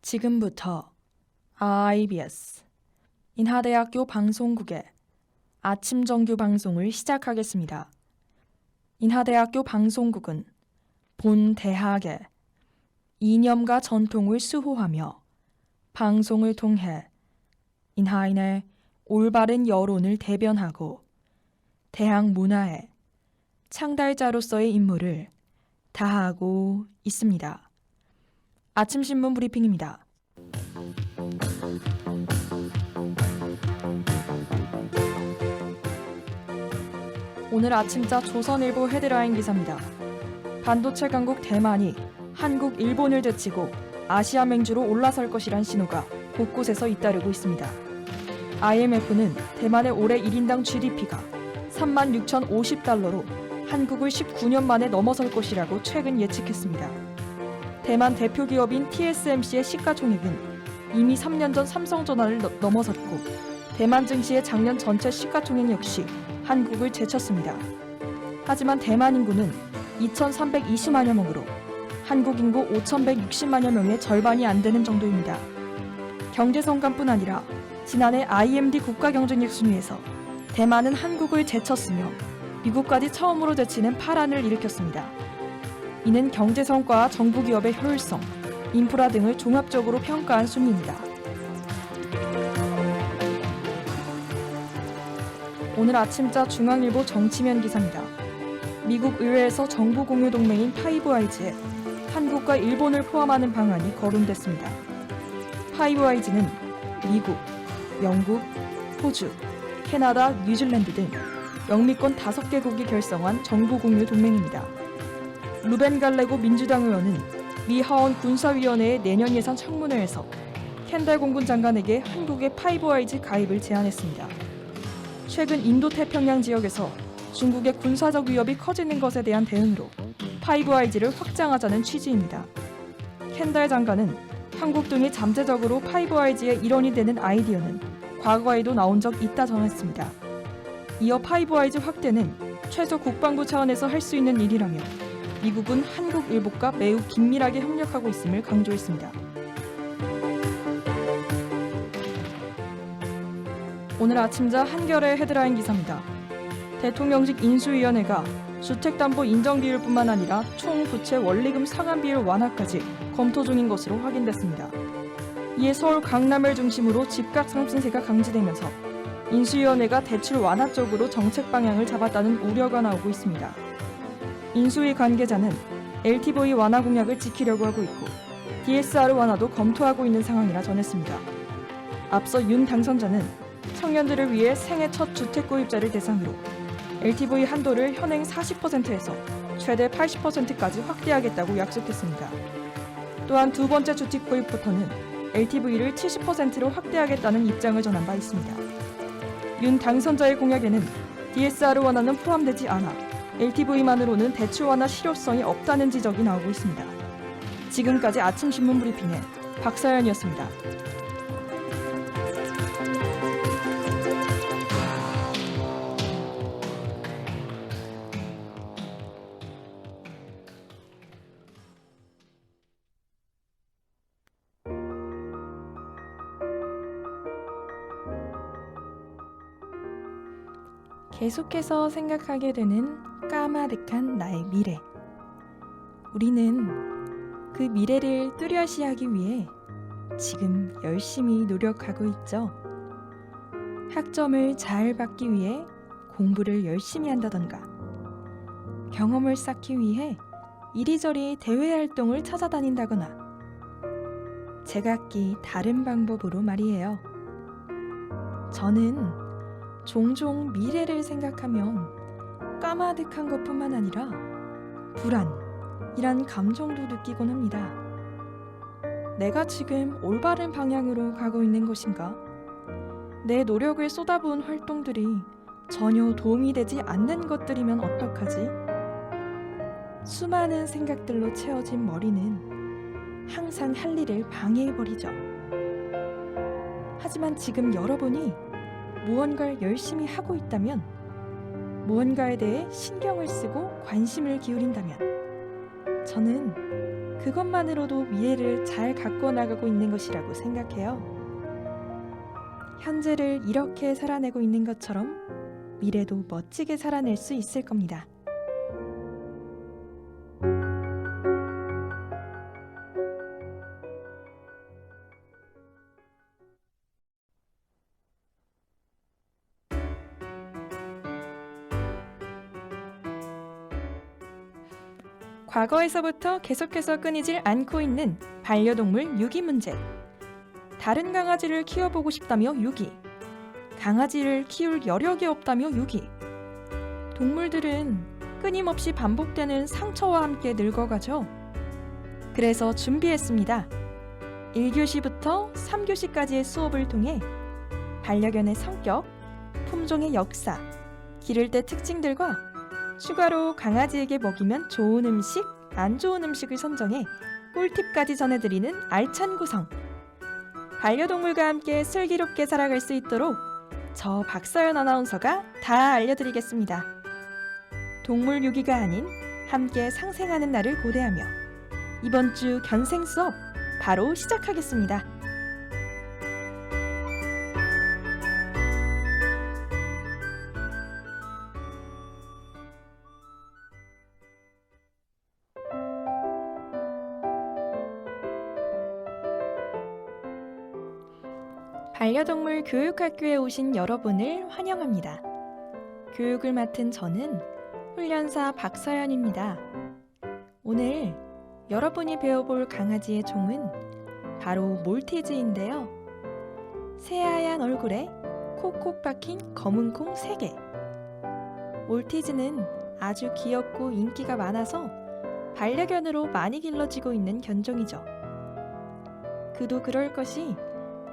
지금부터 IBS 인하대학교 방송국의 아침 정규 방송을 시작하겠습니다. 인하대학교 방송국은 본 대학의 이념과 전통을 수호하며 방송을 통해 인하인의 올바른 여론을 대변하고 대학 문화의 창달자로서의 임무를 다하고 있습니다. 아침 신문 브리핑입니다. 오늘 아침자 조선일보 헤드라인 기사입니다. 반도체 강국 대만이 한국, 일본을 제치고 아시아 맹주로 올라설 것이란 신호가 곳곳에서 잇따르고 있습니다. IMF는 대만의 올해 1인당 GDP가 36,050달러로 한국을 19년 만에 넘어설 것이라고 최근 예측했습니다. 대만 대표 기업인 TSMC의 시가총액은 이미 3년 전 삼성전화를 넘어섰고 대만 증시의 작년 전체 시가총액 역시 한국을 제쳤습니다. 하지만 대만 인구는 2,320만여 명으로 한국 인구 5,160만여 명의 절반이 안 되는 정도입니다. 경제 성과뿐 아니라 지난해 IMD 국가경쟁력 순위에서 대만은 한국을 제쳤으며 미국까지 처음으로 제치는 파란을 일으켰습니다. 이는 경제 성과와 정부 기업의 효율성, 인프라 등을 종합적으로 평가한 순위입니다. 오늘 아침자 중앙일보 정치면 기사입니다. 미국 의회에서 정부 공유 동맹인 파이브아이즈에 한국과 일본을 포함하는 방안이 거론됐습니다. 파이브아이즈는 미국, 영국, 호주, 캐나다, 뉴질랜드 등 영미권 5개국이 결성한 정부 공유 동맹입니다. 루벤 갈레고 민주당 의원은 미 하원 군사위원회의 내년 예산 청문회에서 켄달 공군 장관에게 한국의 파이브아이즈 가입을 제안했습니다. 최근 인도태평양 지역에서 중국의 군사적 위협이 커지는 것에 대한 대응으로 파이브아이즈를 확장하자는 취지입니다. 켄달 장관은 한국 등이 잠재적으로 파이브아이즈의 일원이 되는 아이디어는 과거에도 나온 적 있다 전했습니다. 이어 파이브아이즈 확대는 최소 국방부 차원에서 할 수 있는 일이라며 미국은 한국, 일본과 매우 긴밀하게 협력하고 있음을 강조했습니다. 오늘 아침자 한겨레 헤드라인 기사입니다. 대통령직 인수위원회가 주택담보 인정비율뿐만 아니라 총 부채 원리금 상환비율 완화까지 검토 중인 것으로 확인됐습니다. 이에 서울 강남을 중심으로 집값 상승세가 강조되면서 인수위원회가 대출 완화 쪽으로 정책 방향을 잡았다는 우려가 나오고 있습니다. 인수위 관계자는 LTV 완화 공약을 지키려고 하고 있고 DSR 완화도 검토하고 있는 상황이라 전했습니다. 앞서 윤 당선자는 청년들을 위해 생애 첫 주택 구입자를 대상으로 LTV 한도를 현행 40%에서 최대 80%까지 확대하겠다고 약속했습니다. 또한 두 번째 주택 구입부터는 LTV를 70%로 확대하겠다는 입장을 전한 바 있습니다. 윤 당선자의 공약에는 DSR 완화는 포함되지 않아 LTV만으로는 대출 완화 실효성이 없다는 지적이 나오고 있습니다. 지금까지 아침 신문 브리핑의 박사연이었습니다. 계속해서 생각하게 되는 까마득한 나의 미래. 우리는 그 미래를 뚜렷이하기 위해 지금 열심히 노력하고 있죠. 학점을 잘 받기 위해 공부를 열심히 한다던가, 경험을 쌓기 위해 이리저리 대외 활동을 찾아다닌다거나, 제각기 다른 방법으로 말이에요. 저는 종종 미래를 생각하면 까마득한 것뿐만 아니라 불안이란 감정도 느끼곤 합니다. 내가 지금 올바른 방향으로 가고 있는 것인가? 내 노력을 쏟아부은 활동들이 전혀 도움이 되지 않는 것들이면 어떡하지? 수많은 생각들로 채워진 머리는 항상 할 일을 방해해버리죠. 하지만 지금 여러분이 무언가를 열심히 하고 있다면, 무언가에 대해 신경을 쓰고 관심을 기울인다면 저는 그것만으로도 미래를 잘 가꿔 나가고 있는 것이라고 생각해요. 현재를 이렇게 살아내고 있는 것처럼 미래도 멋지게 살아낼 수 있을 겁니다. 과거에서부터 계속해서 끊이질 않고 있는 반려동물 유기 문제. 다른 강아지를 키워보고 싶다며 유기. 강아지를 키울 여력이 없다며 유기. 동물들은 끊임없이 반복되는 상처와 함께 늙어가죠. 그래서 준비했습니다. 1교시부터 3교시까지의 수업을 통해 반려견의 성격, 품종의 역사, 기를 때 특징들과 추가로 강아지에게 먹이면 좋은 음식, 안 좋은 음식을 선정해 꿀팁까지 전해드리는 알찬 구성. 반려동물과 함께 슬기롭게 살아갈 수 있도록 저 박서연 아나운서가 다 알려드리겠습니다. 동물 유기가 아닌 함께 상생하는 날을 고대하며 이번 주 견생 수업 바로 시작하겠습니다. 반려동물 교육학교에 오신 여러분을 환영합니다. 교육을 맡은 저는 훈련사 박서연입니다. 오늘 여러분이 배워볼 강아지의 종은 바로 몰티즈인데요. 새하얀 얼굴에 콕콕 박힌 검은 콩 3개. 몰티즈는 아주 귀엽고 인기가 많아서 반려견으로 많이 길러지고 있는 견종이죠. 그도 그럴 것이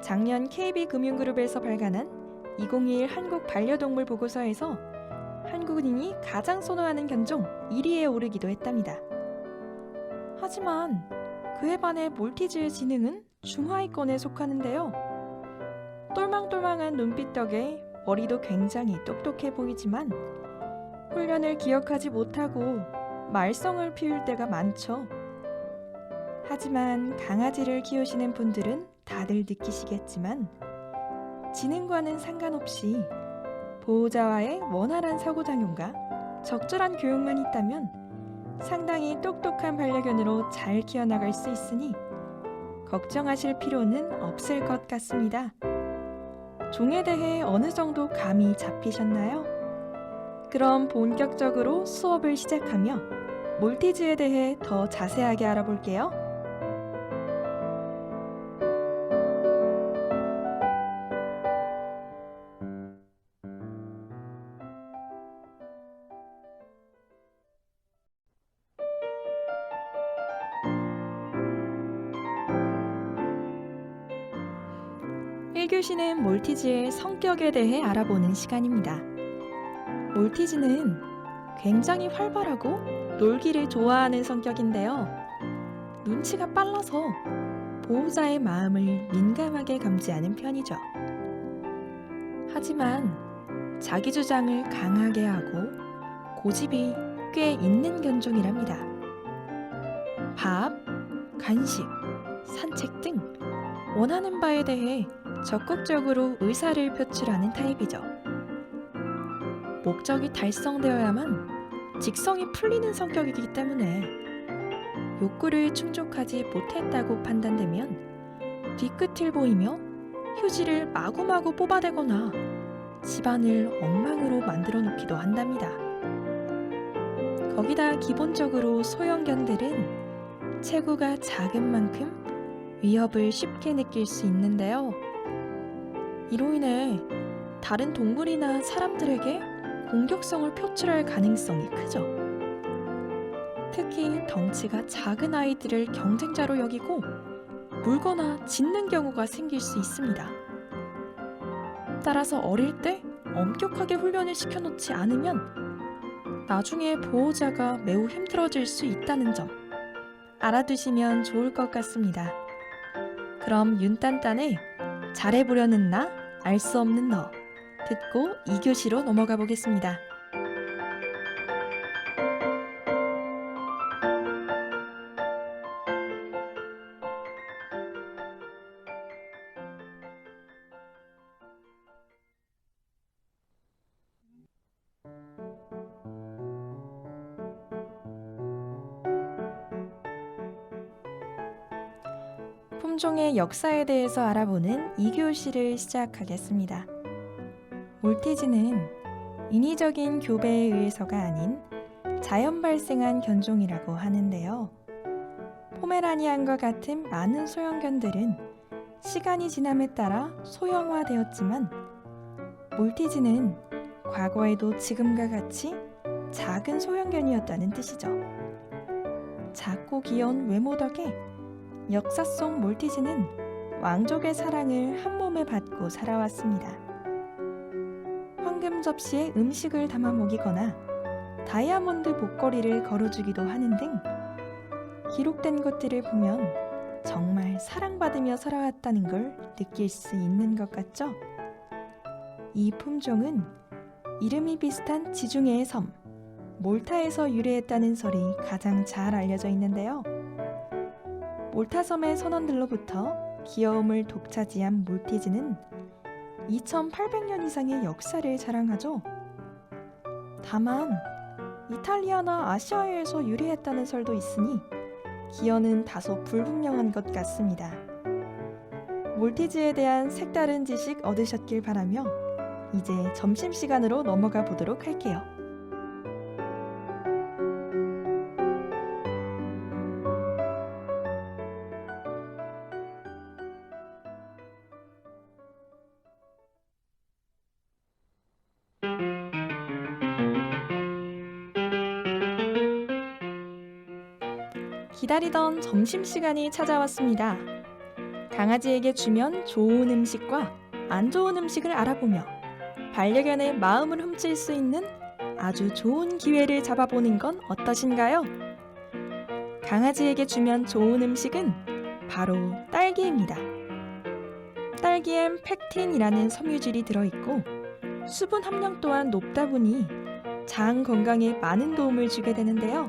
작년 KB금융그룹에서 발간한 2021 한국 반려동물 보고서에서 한국인이 가장 선호하는 견종 1위에 오르기도 했답니다. 하지만 그에 반해 몰티즈의 지능은 중하위권에 속하는데요. 똘망똘망한 눈빛 덕에 머리도 굉장히 똑똑해 보이지만 훈련을 기억하지 못하고 말썽을 피울 때가 많죠. 하지만 강아지를 키우시는 분들은 다들 느끼시겠지만 지능과는 상관없이 보호자와의 원활한 상호작용과 적절한 교육만 있다면 상당히 똑똑한 반려견으로 잘 키워나갈 수 있으니 걱정하실 필요는 없을 것 같습니다. 종에 대해 어느 정도 감이 잡히셨나요? 그럼 본격적으로 수업을 시작하며 몰티즈에 대해 더 자세하게 알아볼게요. 1교시는 몰티즈의 성격에 대해 알아보는 시간입니다. 몰티즈는 굉장히 활발하고 놀기를 좋아하는 성격인데요. 눈치가 빨라서 보호자의 마음을 민감하게 감지하는 편이죠. 하지만 자기 주장을 강하게 하고 고집이 꽤 있는 견종이랍니다. 밥, 간식, 산책 등 원하는 바에 대해 적극적으로 의사를 표출하는 타입이죠. 목적이 달성되어야만 직성이 풀리는 성격이기 때문에 욕구를 충족하지 못했다고 판단되면 뒤끝을 보이며 휴지를 마구마구 뽑아대거나 집안을 엉망으로 만들어 놓기도 한답니다. 거기다 기본적으로 소형견들은 체구가 작은 만큼 위협을 쉽게 느낄 수 있는데요. 이로 인해 다른 동물이나 사람들에게 공격성을 표출할 가능성이 크죠. 특히 덩치가 작은 아이들을 경쟁자로 여기고 물거나 짖는 경우가 생길 수 있습니다. 따라서 어릴 때 엄격하게 훈련을 시켜놓지 않으면 나중에 보호자가 매우 힘들어질 수 있다는 점 알아두시면 좋을 것 같습니다. 그럼 윤딴딴의 잘해보려는 나, 알 수 없는 너 듣고 2교시로 넘어가 보겠습니다. 품종의 역사에 대해서 알아보는 2교시를 시작하겠습니다. 몰티즈는 인위적인 교배에 의해서가 아닌 자연 발생한 견종이라고 하는데요. 포메라니안과 같은 많은 소형견들은 시간이 지남에 따라 소형화되었지만 몰티즈는 과거에도 지금과 같이 작은 소형견이었다는 뜻이죠. 작고 귀여운 외모 덕에 역사 속 몰티즈는 왕족의 사랑을 한 몸에 받고 살아왔습니다. 황금 접시에 음식을 담아 먹이거나 다이아몬드 목걸이를 걸어주기도 하는 등 기록된 것들을 보면 정말 사랑받으며 살아왔다는 걸 느낄 수 있는 것 같죠? 이 품종은 이름이 비슷한 지중해의 섬 몰타에서 유래했다는 설이 가장 잘 알려져 있는데요. 몰타섬의 선원들로부터 귀여움을 독차지한 몰티즈는 2800년 이상의 역사를 자랑하죠. 다만 이탈리아나 아시아에서 유래했다는 설도 있으니 기원은 다소 불분명한 것 같습니다. 몰티즈에 대한 색다른 지식 얻으셨길 바라며 이제 점심시간으로 넘어가 보도록 할게요. 기다리던 점심시간이 찾아왔습니다. 강아지에게 주면 좋은 음식과 안 좋은 음식을 알아보며 반려견의 마음을 훔칠 수 있는 아주 좋은 기회를 잡아보는 건 어떠신가요? 강아지에게 주면 좋은 음식은 바로 딸기입니다. 딸기엔 펙틴이라는 섬유질이 들어있고 수분 함량 또한 높다 보니 장 건강에 많은 도움을 주게 되는데요.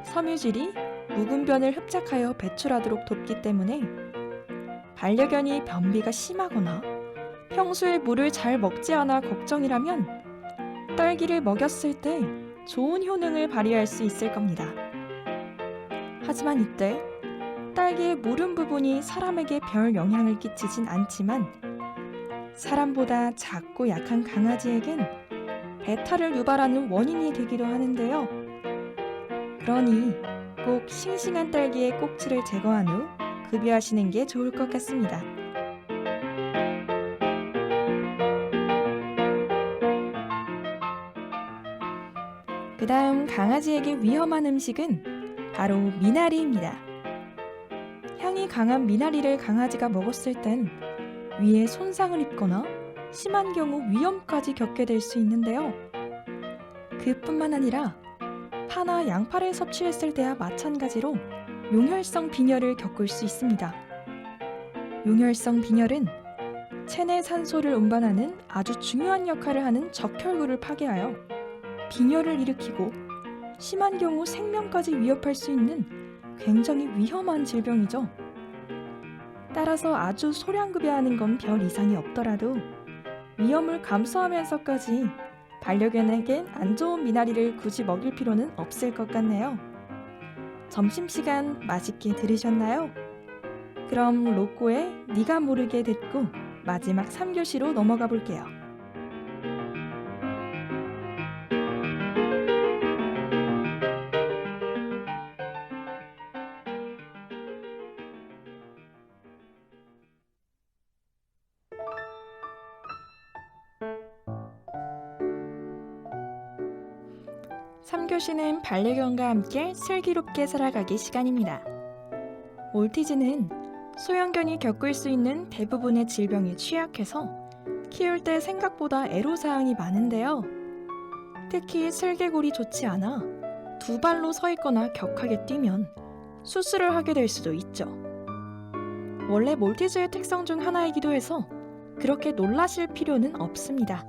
섬유질이 묵은 변을 흡착하여 배출하도록 돕기 때문에 반려견이 변비가 심하거나 평소에 물을 잘 먹지 않아 걱정이라면 딸기를 먹였을 때 좋은 효능을 발휘할 수 있을 겁니다. 하지만 이때 딸기의 무른 부분이 사람에게 별 영향을 끼치진 않지만 사람보다 작고 약한 강아지에겐 배탈을 유발하는 원인이 되기도 하는데요. 그러니 꼭 싱싱한 딸기의 꼭지를 제거한 후 급여하시는 게 좋을 것 같습니다. 그 다음 강아지에게 위험한 음식은 바로 미나리입니다. 향이 강한 미나리를 강아지가 먹었을 땐 위에 손상을 입거나 심한 경우 위험까지 겪게 될 수 있는데요. 그뿐만 아니라 파나 양파를 섭취했을 때와 마찬가지로 용혈성 빈혈을 겪을 수 있습니다. 용혈성 빈혈은 체내 산소를 운반하는 아주 중요한 역할을 하는 적혈구를 파괴하여 빈혈을 일으키고 심한 경우 생명까지 위협할 수 있는 굉장히 위험한 질병이죠. 따라서 아주 소량급여하는 건 별 이상이 없더라도 위험을 감수하면서까지 반려견에겐 안 좋은 미나리를 굳이 먹일 필요는 없을 것 같네요. 점심시간 맛있게 들으셨나요? 그럼 로꼬의 네가 모르게 듣고 마지막 3교시로 넘어가 볼게요. (3교시는) 반려견과 함께 슬기롭게 살아가기 시간입니다. 몰티즈는 소형견이 겪을 수 있는 대부분의 질병에 취약해서 키울 때 생각보다 애로사항이 많은데요. 특히 슬개골이 좋지 않아 두 발로 서 있거나 격하게 뛰면 수술을 하게 될 수도 있죠. 원래 몰티즈의 특성 중 하나이기도 해서 그렇게 놀라실 필요는 없습니다.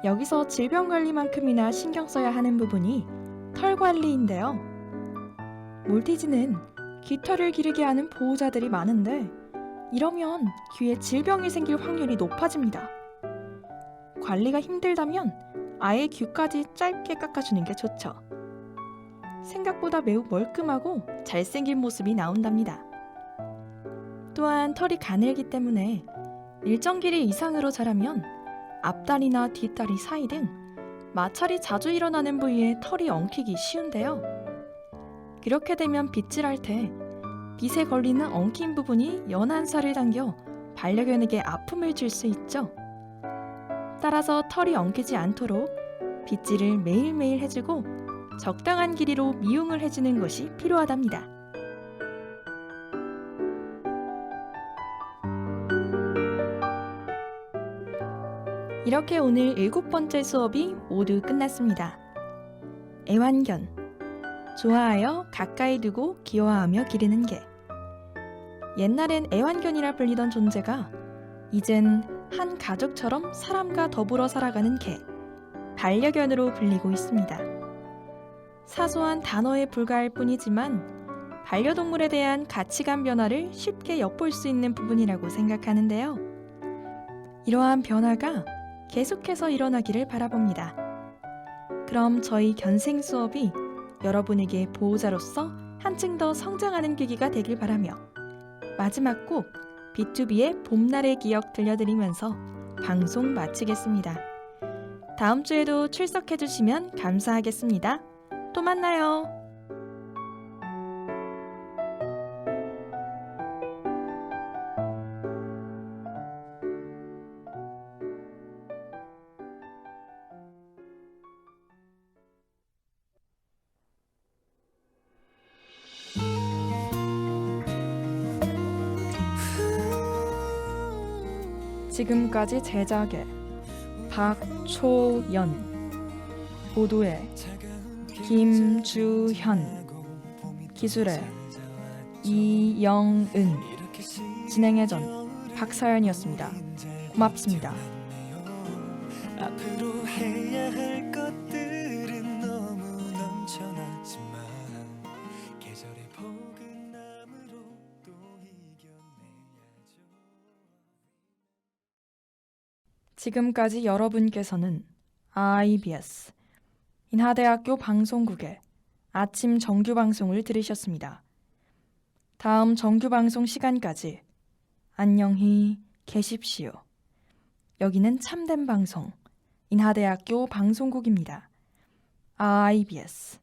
여기서 질병 관리만큼이나 신경 써야 하는 부분이 털 관리인데요. 몰티즈는 깃털을 기르게 하는 보호자들이 많은데 이러면 귀에 질병이 생길 확률이 높아집니다. 관리가 힘들다면 아예 귀까지 짧게 깎아주는 게 좋죠. 생각보다 매우 멀끔하고 잘생긴 모습이 나온답니다. 또한 털이 가늘기 때문에 일정 길이 이상으로 자라면 앞다리나 뒷다리 사이 등 마찰이 자주 일어나는 부위에 털이 엉키기 쉬운데요. 그렇게 되면 빗질할 때 빗에 걸리는 엉킨 부분이 연한 살을 당겨 반려견에게 아픔을 줄 수 있죠. 따라서 털이 엉키지 않도록 빗질을 매일매일 해주고 적당한 길이로 미용을 해주는 것이 필요하답니다. 이렇게 오늘 7번째 수업이 모두 끝났습니다. 애완견, 좋아하여 가까이 두고 귀여워하며 기르는 개. 옛날엔 애완견이라 불리던 존재가 이젠 한 가족처럼 사람과 더불어 살아가는 개, 반려견으로 불리고 있습니다. 사소한 단어에 불과할 뿐이지만 반려동물에 대한 가치관 변화를 쉽게 엿볼 수 있는 부분이라고 생각하는데요. 이러한 변화가 계속해서 일어나기를 바라봅니다. 그럼 저희 견생 수업이 여러분에게 보호자로서 한층 더 성장하는 계기가 되길 바라며 마지막 곡 B2B의 봄날의 기억 들려드리면서 방송 마치겠습니다. 다음 주에도 출석해주시면 감사하겠습니다. 또 만나요. 지금까지 제작의 박초연, 보도의 김주현, 기술의 이영은, 진행의 전 박사연이었습니다. 고맙습니다. 앞으로 해야 할 것들은 너무 넘쳐났지만 계절의 포근함으로 또 이겨내야죠. 지금까지 여러분께서는 IBS 인하대학교 방송국의 아침 정규 방송을 들으셨습니다. 다음 정규 방송 시간까지 안녕히 계십시오. 여기는 참된 방송 인하대학교 방송국입니다. IBS